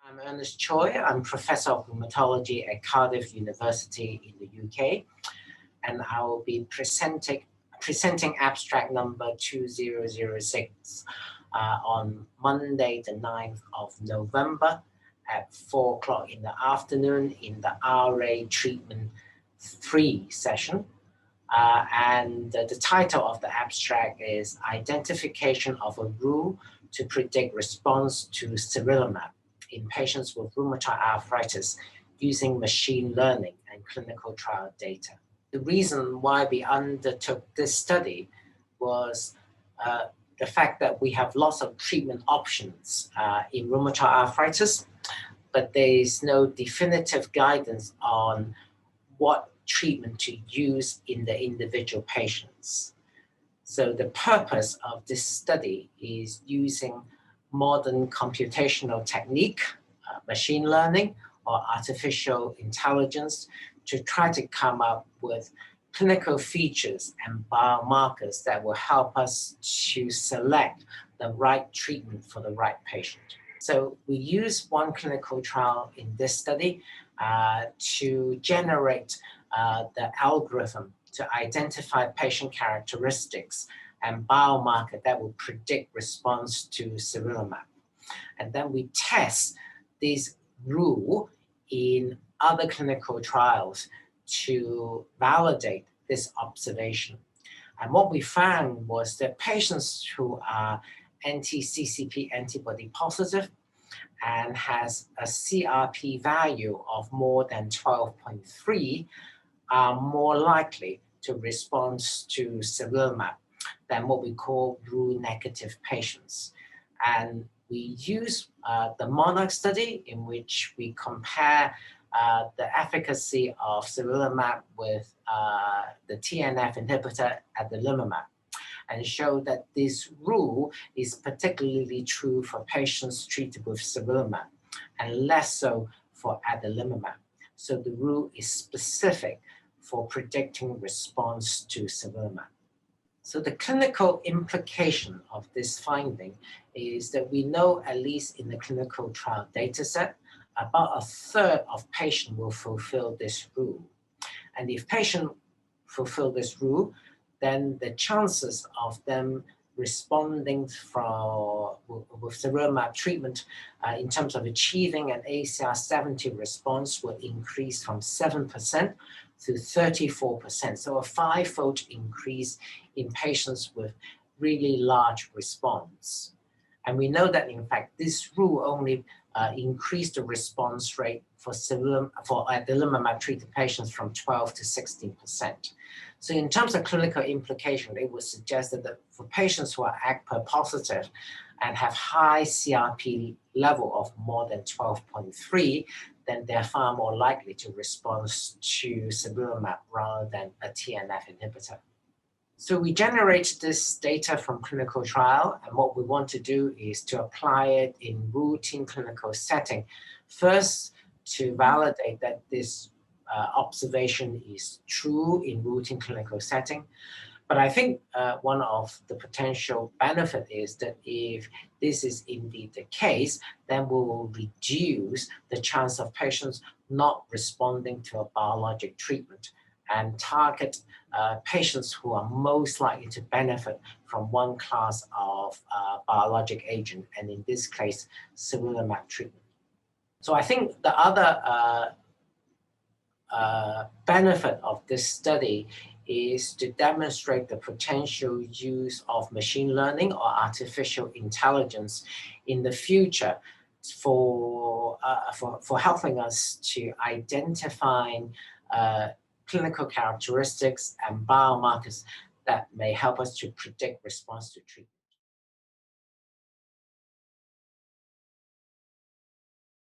I'm Ernest Choi. I'm Professor of Rheumatology at Cardiff University in the UK, and I will be presenting abstract number 2006 on Monday, the 9th of November at 4 o'clock in the afternoon in the RA Treatment 3 session. The title of the abstract is Identification of a Rule to Predict Response to Sarilumab in Patients with Rheumatoid Arthritis using Machine Learning and Clinical Trial Data. The reason why we undertook this study was the fact that we have lots of treatment options in rheumatoid arthritis, but there is no definitive guidance on what treatment to use in the individual patients. So the purpose of this study is using modern computational technique, machine learning or artificial intelligence to try to come up with clinical features and biomarkers that will help us to select the right treatment for the right patient. So we use one clinical trial in this study to generate the algorithm to identify patient characteristics and biomarker that will predict response to sarilumab. And then we test this rule in other clinical trials to validate this observation. And what we found was that patients who are anti-CCP antibody positive and has a CRP value of more than 12.3 are more likely to respond to sarilumab than what we call rule-negative patients. And we use the MONARCH study in which we compare the efficacy of sarilumab with the TNF inhibitor adalimumab and show that this rule is particularly true for patients treated with sarilumab and less so for adalimumab. So the rule is specific for predicting response to sarilumab. So the clinical implication of this finding is that we know, at least in the clinical trial dataset, about a third of patients will fulfill this rule. And if patients fulfill this rule, then the chances of them responding with sarilumab treatment in terms of achieving an ACR70 response will increase from 7% to 34%. So a 5-fold increase in patients with really large response. And we know that, in fact, this rule only increased the response rate for adalimumab treated patients from 12 to 16%. So in terms of clinical implication, it would suggest that for patients who are ACPA positive and have high CRP level of more than 12.3, then they're far more likely to respond to sarilumab rather than a TNF inhibitor. So we generate this data from clinical trial, and what we want to do is to apply it in routine clinical setting. First, to validate that this observation is true in routine clinical setting. But I think one of the potential benefit is that if this is indeed the case, then we will reduce the chance of patients not responding to a biologic treatment and target patients who are most likely to benefit from one class of biologic agent, and in this case, sarilumab treatment. So I think the other benefit of this study is to demonstrate the potential use of machine learning or artificial intelligence in the future for helping us to identify clinical characteristics and biomarkers that may help us to predict response to treatment.